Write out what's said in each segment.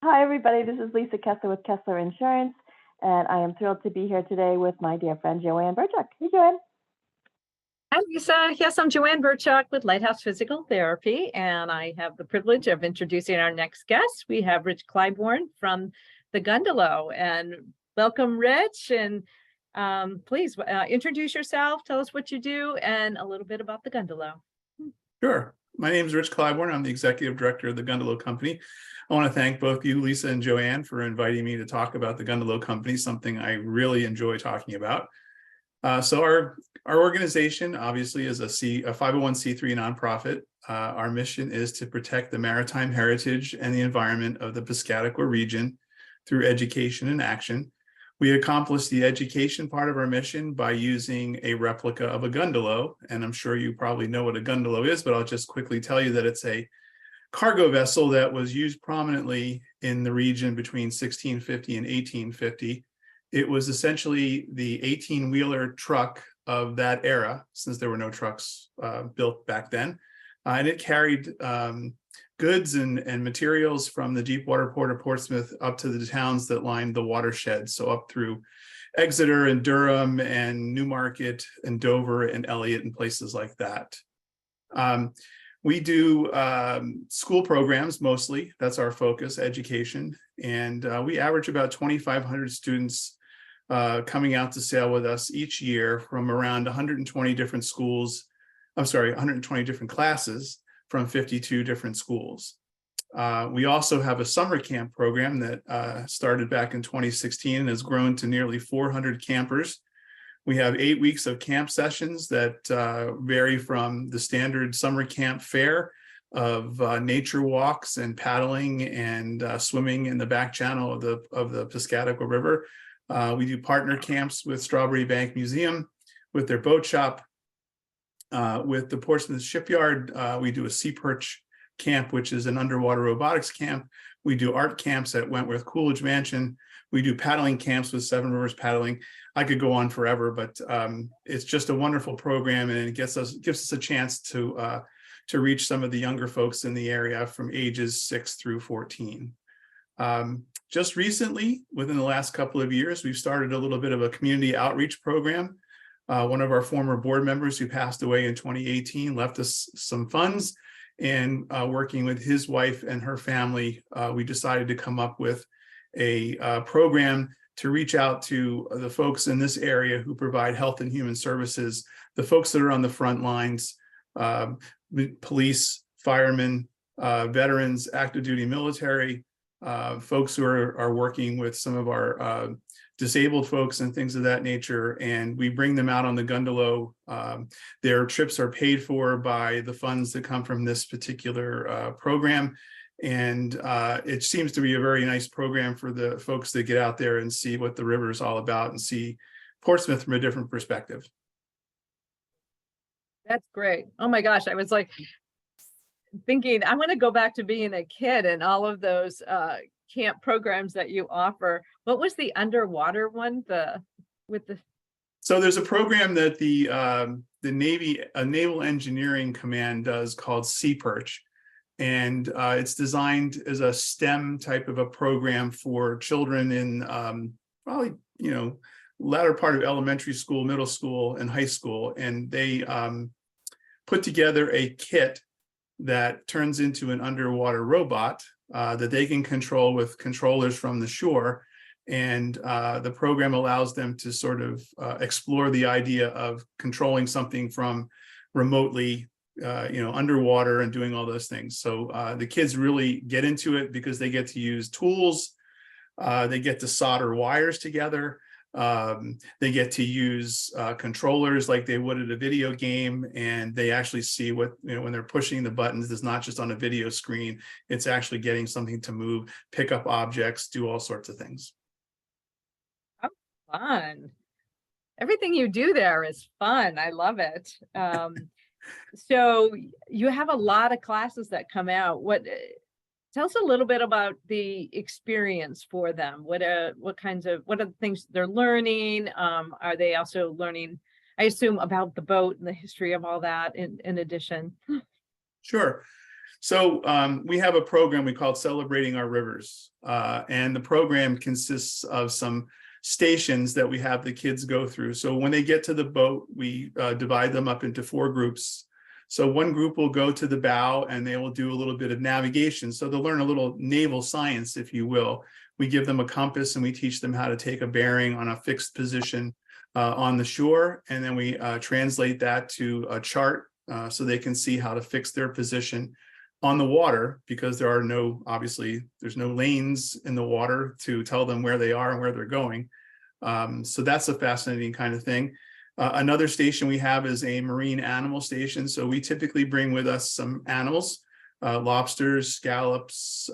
Hi, everybody. This is Lisa Kessler with Kessler Insurance, and I am thrilled to be here today with my dear friend Joanne Burchuk. Hey, Joanne. Hi, Lisa. Yes, I'm Joanne Burchuk with Lighthouse Physical Therapy, and I have the privilege of introducing our next guest. We have Rich Clyborne from the Gundalow, and welcome, Rich. And please introduce yourself, tell us what you do, and a little bit about the Gundalow. Sure. My name is Rich Clyborne. I'm the executive director of the Gundalow Company. I want to thank both you, Lisa and Joanne, for inviting me to talk about the Gundalow Company, something I really enjoy talking about. So our organization obviously is a 501c3 nonprofit. Our mission is to protect the maritime heritage and the environment of the Piscataqua region through education and action. We accomplish the education part of our mission by using a replica of a Gundalow, and I'm sure you probably know what a Gundalow is, but I'll just quickly tell you that it's a cargo vessel that was used prominently in the region between 1650 and 1850. It was essentially the 18-wheeler truck of that era, since there were no trucks built back then. And it carried goods and materials from the Deepwater Port of Portsmouth up to the towns that lined the watershed. So up through Exeter and Durham and Newmarket and Dover and Eliot and places like that. We do school programs mostly. That's our focus, education. And we average about 2,500 students coming out to sail with us each year from around 120 different schools. 120 different classes from 52 different schools. We also have a summer camp program that started back in 2016 and has grown to nearly 400 campers. We have 8 weeks of camp sessions that vary from the standard summer camp fare of nature walks and paddling and swimming in the back channel of the Piscataqua River. We do partner camps with Strawberry Bank Museum, with their boat shop. With the Portsmouth Shipyard, we do a sea perch camp, which is an underwater robotics camp. We do art camps at Wentworth Coolidge Mansion. We do paddling camps with Seven Rivers Paddling. I could go on forever, but it's just a wonderful program, and it gives us a chance to reach some of the younger folks in the area from ages 6 through 14. Just recently, within the last couple of years, we've started a little bit of a community outreach program. One of our former board members who passed away in 2018 left us some funds, and working with his wife and her family, we decided to come up with a program to reach out to the folks in this area who provide health and human services, the folks that are on the front lines, police, firemen, veterans, active duty military, folks who are working with some of our disabled folks and things of that nature, and we bring them out on the Gundalow. Their trips are paid for by the funds that come from this particular program, and it seems to be a very nice program for the folks that get out there and see what the river is all about and see Portsmouth from a different perspective. That's great. Oh my gosh, I was like thinking, I want to go back to being a kid and all of those camp programs that you offer. What was the underwater one? So there's a program that the Naval Engineering Command does called Sea Perch, and it's designed as a STEM type of a program for children in probably latter part of elementary school, middle school, and high school, and they put together a kit that turns into an underwater robot that they can control with controllers from the shore. And the program allows them to sort of explore the idea of controlling something from remotely, underwater and doing all those things. So the kids really get into it because they get to use tools, they get to solder wires together, they get to use controllers like they would at a video game, and they actually see what, when they're pushing the buttons, it's not just on a video screen, it's actually getting something to move, pick up objects, do all sorts of things. Oh, fun. Everything you do there is fun. I love it. So you have a lot of classes that come out. Tell us a little bit about the experience for them. What are the things they're learning? Are they also learning, I assume, about the boat and the history of all that in addition? Sure. So we have a program we call Celebrating Our Rivers. And the program consists of some stations that we have the kids go through. So when they get to the boat, we divide them up into 4 groups. So one group will go to the bow and they will do a little bit of navigation. So they'll learn a little naval science, if you will. We give them a compass and we teach them how to take a bearing on a fixed position on the shore. And then we translate that to a chart so they can see how to fix their position on the water, because there are obviously there's no lanes in the water to tell them where they are and where they're going. So that's a fascinating kind of thing. Another station we have is a marine animal station. So we typically bring with us some animals, lobsters, scallops,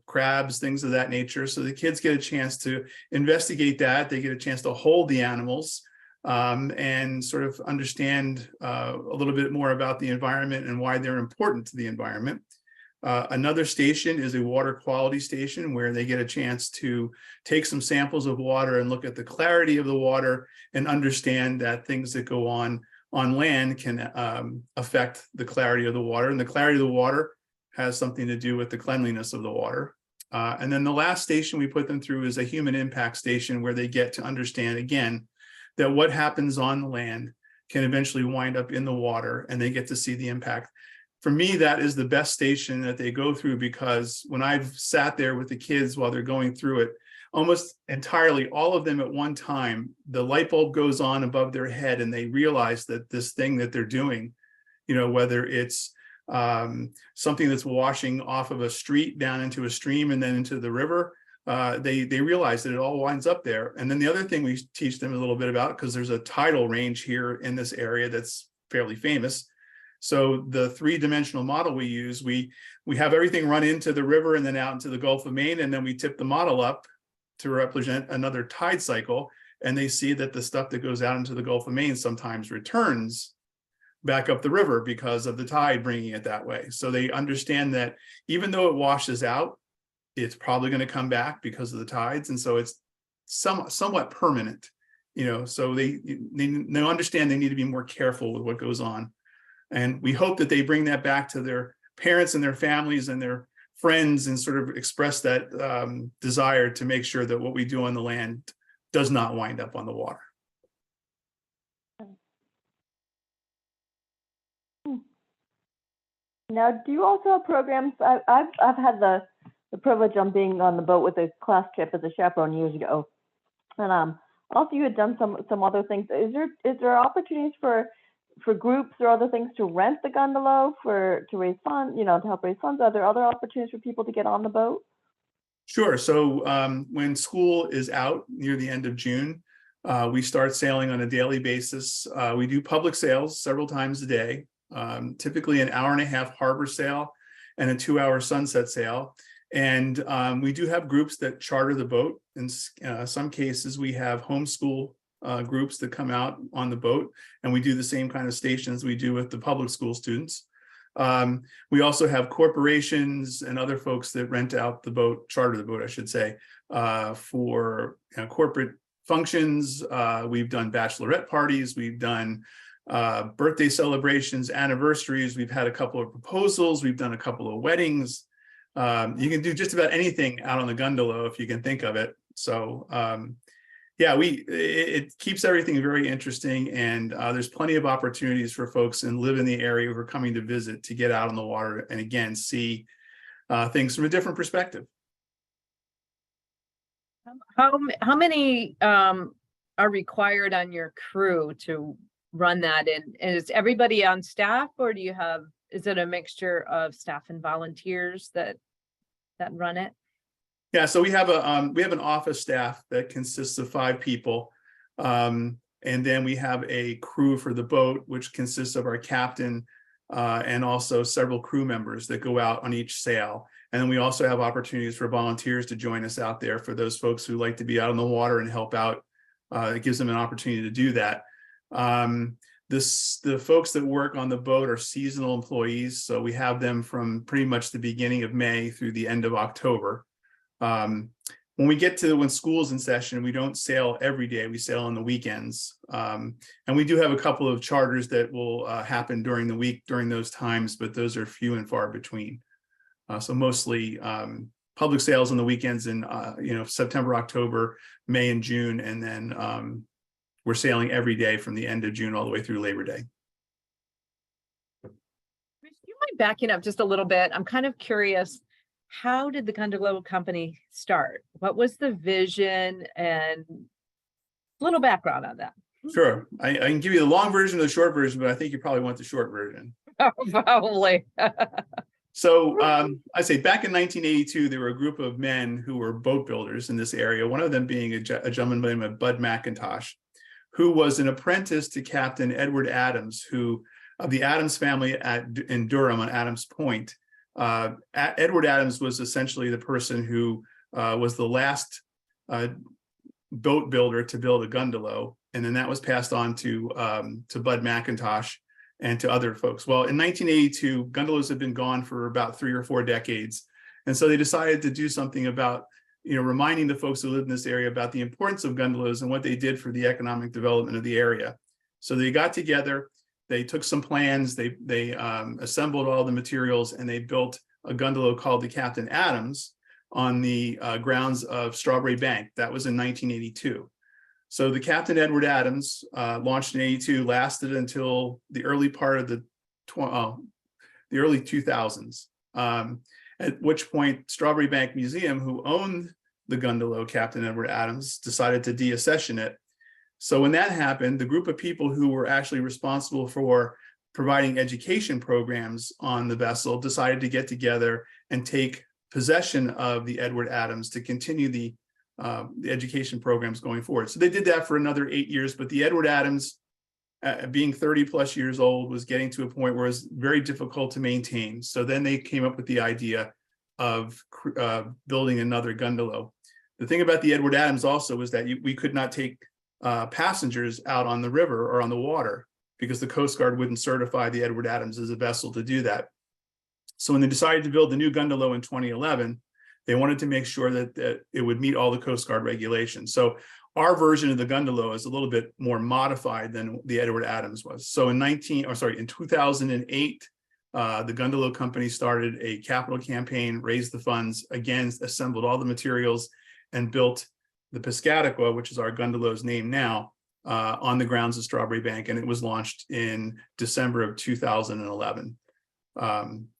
crabs, things of that nature. So the kids get a chance to investigate that. They get a chance to hold the animals and sort of understand a little bit more about the environment and why they're important to the environment. Another station is a water quality station where they get a chance to take some samples of water and look at the clarity of the water and understand that things that go on land can affect the clarity of the water. And the clarity of the water has something to do with the cleanliness of the water. And then the last station we put them through is a human impact station where they get to understand, again, that what happens on the land can eventually wind up in the water, and they get to see the impact. For me, that is the best station that they go through, because when I've sat there with the kids while they're going through it, almost entirely, all of them at one time, the light bulb goes on above their head and they realize that this thing that they're doing, whether it's something that's washing off of a street down into a stream and then into the river, they realize that it all winds up there. And then the other thing we teach them a little bit about, because there's a tidal range here in this area that's fairly famous. So the 3-dimensional model we use, we have everything run into the river and then out into the Gulf of Maine, and then we tip the model up to represent another tide cycle, and they see that the stuff that goes out into the Gulf of Maine sometimes returns back up the river because of the tide bringing it that way. So they understand that even though it washes out, it's probably going to come back because of the tides, and so it's somewhat permanent. So they understand they need to be more careful with what goes on. And we hope that they bring that back to their parents and their families and their friends and sort of express that desire to make sure that what we do on the land does not wind up on the water. Now, do you also have programs? I've had the privilege of being on the boat with a class trip as a chaperone years ago. And also you had done some other things. Is there opportunities for groups or other things to rent the Gundalow to raise funds, to help raise funds? Are there other opportunities for people to get on the boat? Sure. So when school is out near the end of June, we start sailing on a daily basis. We do public sails several times a day, typically an 1.5-hour harbor sail and a 2-hour sunset sail. And we do have groups that charter the boat. In some cases, we have homeschool groups that come out on the boat, and we do the same kind of stations we do with the public school students. We also have corporations and other folks that rent out the boat, charter the boat, I should say, for corporate functions. We've done bachelorette parties, we've done birthday celebrations, anniversaries, we've had a couple of proposals, we've done a couple of weddings. You can do just about anything out on the Gundalow if you can think of it. So yeah, it keeps everything very interesting, and there's plenty of opportunities for folks and live in the area who are coming to visit to get out on the water and again see things from a different perspective. How many are required on your crew to run that? And is everybody on staff, or is it a mixture of staff and volunteers that run it? Yeah, so we have an office staff that consists of 5 people, and then we have a crew for the boat, which consists of our captain and also several crew members that go out on each sail. And then we also have opportunities for volunteers to join us out there for those folks who like to be out on the water and help out. It gives them an opportunity to do that. The folks that work on the boat are seasonal employees, so we have them from pretty much the beginning of May through the end of October. When we get to when school's in session, we don't sail every day, we sail on the weekends. And we do have a couple of charters that will happen during the week during those times, but those are few and far between. So mostly public sales on the weekends in September, October, May, and June, and then we're sailing every day from the end of June all the way through Labor Day. Do you mind backing up just a little bit? I'm kind of curious. How did the Gundalow Company start? What was the vision, and a little background on that? Sure, I can give you the long version or the short version, but I think you probably want the short version. Probably. So I say back in 1982, there were a group of men who were boat builders in this area, one of them being a gentleman by the name of Bud McIntosh, who was an apprentice to Captain Edward Adams, who of the Adams family in Durham on Adams Point. Edward Adams was essentially the person who was the last boat builder to build a Gundalow, and then that was passed on to Bud McIntosh and to other folks. Well, in 1982, Gundalows had been gone for about 3 or 4 decades, and so they decided to do something about reminding the folks who lived in this area about the importance of Gundalows and what they did for the economic development of the area. So they got together, they took some plans, they assembled all the materials, and they built a Gundalow called the Captain Adams on the grounds of Strawberry Bank. That was in 1982. So the Captain Edward Adams launched in 82, lasted until the early part of the early 2000s. At which point Strawberry Bank Museum, who owned the Gundalow Captain Edward Adams, decided to deaccession it. So when that happened, the group of people who were actually responsible for providing education programs on the vessel decided to get together and take possession of the Edward Adams to continue the education programs going forward. So they did that for another 8 years, but the Edward Adams, being 30 plus years old, was getting to a point where it was very difficult to maintain. So then they came up with the idea of building another Gundalow. The thing about the Edward Adams also was that we could not take passengers out on the river or on the water because the Coast Guard wouldn't certify the Edward Adams as a vessel to do that. So when they decided to build the new Gundalow in 2011, they wanted to make sure that it would meet all the Coast Guard regulations. So our version of the Gundalow is a little bit more modified than the Edward Adams was. So in 2008, the Gundalow Company started a capital campaign, raised the funds, again, assembled all the materials, and built the Piscataqua, which is our Gundalow's name now, on the grounds of Strawberry Bank, and it was launched in December of 2011.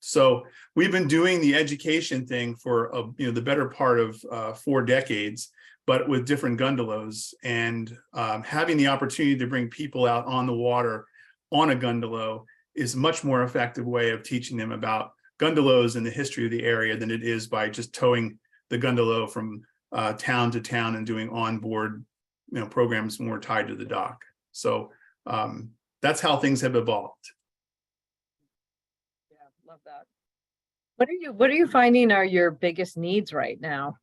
So we've been doing the education thing for the better part of 4 decades, but with different Gundalows, and having the opportunity to bring people out on the water on a Gundalow is a much more effective way of teaching them about Gundalows and the history of the area than it is by just towing the Gundalow from town to town and doing onboard programs more tied to the dock. So that's how things have evolved. Love that. What are you finding are your biggest needs right now?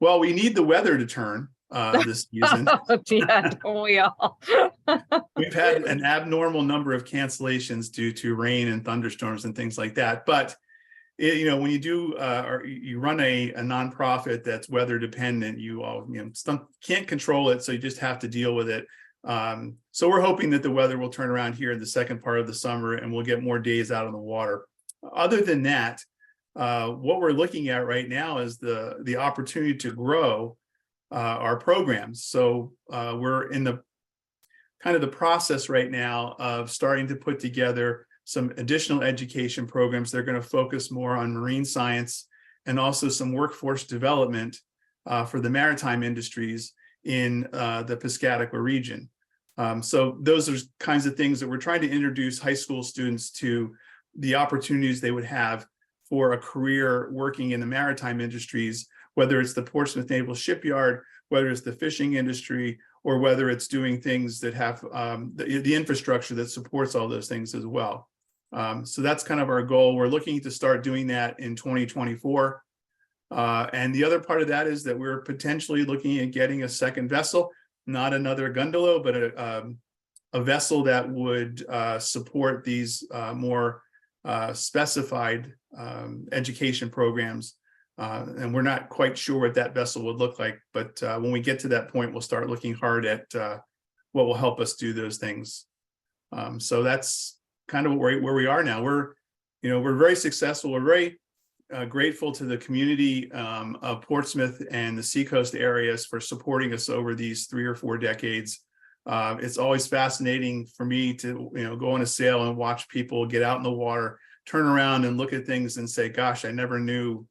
Well, we need the weather to turn this season. Yeah, don't we all? We've had an abnormal number of cancellations due to rain and thunderstorms and things like that. But when you do or you run a nonprofit that's weather dependent, you all can't control it, so you just have to deal with it. So we're hoping that the weather will turn around here in the second part of the summer and we'll get more days out on the water. Other than that, what we're looking at right now is the opportunity to grow our programs. So we're in the process right now of starting to put together some additional education programs that are going to focus more on marine science and also some workforce development for the maritime industries in the Piscataqua region. So those are kinds of things that we're trying to introduce high school students to, the opportunities they would have for a career working in the maritime industries, whether it's the Portsmouth Naval Shipyard, whether it's the fishing industry, or whether it's doing things that have the infrastructure that supports all those things as well. So that's kind of our goal. We're looking to start doing that in 2024. And the other part of that is that we're potentially looking at getting a second vessel, not another Gundalow, but a vessel that would support these more specified education programs. And we're not quite sure what that vessel would look like, but when we get to that point, we'll start looking hard at what will help us do those things. So that's kind of where we are now. We're very successful. We're very grateful to the community of Portsmouth and the seacoast areas for supporting us over these 3 or 4 decades. It's always fascinating for me to, go on a sail and watch people get out in the water, turn around and look at things and say, gosh, I never knew,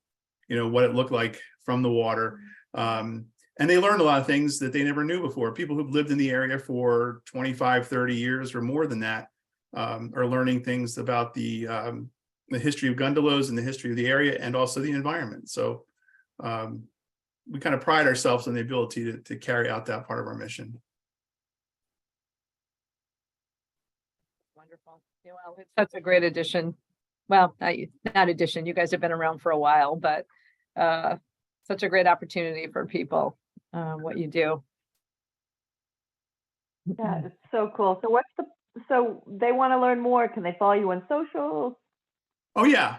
what it looked like from the water. And they learned a lot of things that they never knew before. People who've lived in the area for 25, 30 years or more than that are learning things about the history of Gundalows and the history of the area and also the environment. So we kind of pride ourselves on the ability to carry out that part of our mission. Wonderful. Yeah, well, it's such a great addition. Well, not addition. You guys have been around for a while, but such a great opportunity for people, what you do. Yeah, it's so cool. So so they want to learn more. Can they follow you on social? Oh yeah,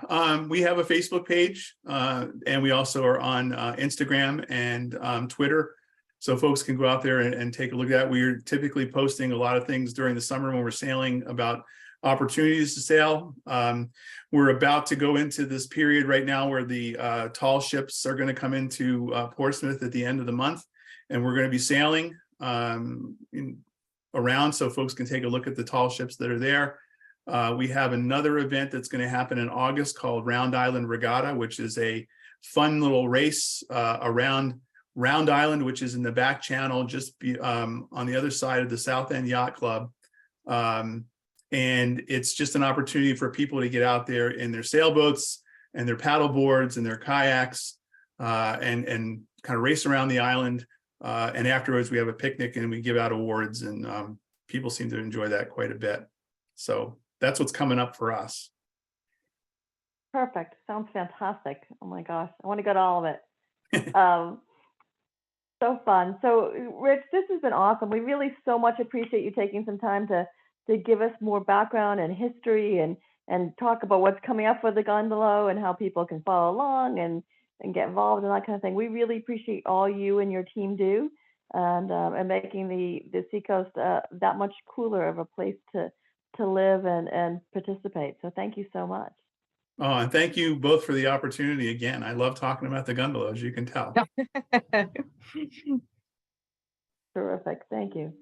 we have a Facebook page and we also are on Instagram and Twitter. So folks can go out there and take a look at that. We're typically posting a lot of things during the summer when we're sailing about opportunities to sail. We're about to go into this period right now where the tall ships are going to come into Portsmouth at the end of the month. And we're going to be sailing around so folks can take a look at the tall ships that are there. We have another event that's going to happen in August called Round Island Regatta, which is a fun little race around Round Island, which is in the back channel, just on the other side of the South End Yacht Club. And it's just an opportunity for people to get out there in their sailboats and their paddle boards and their kayaks and kind of race around the island. And afterwards, we have a picnic and we give out awards, and people seem to enjoy that quite a bit. So that's what's coming up for us. Perfect. Sounds fantastic. Oh my gosh, I want to go to all of it. So fun. So Rich, this has been awesome. We really so much appreciate you taking some time to give us more background and history and talk about what's coming up for the Gundalow and how people can follow along and get involved and that kind of thing. We really appreciate all you and your team do and making the seacoast that much cooler of a place to live and participate. So thank you so much. Oh, and thank you both for the opportunity again. I love talking about the Gundalow, as you can tell. Terrific. Thank you.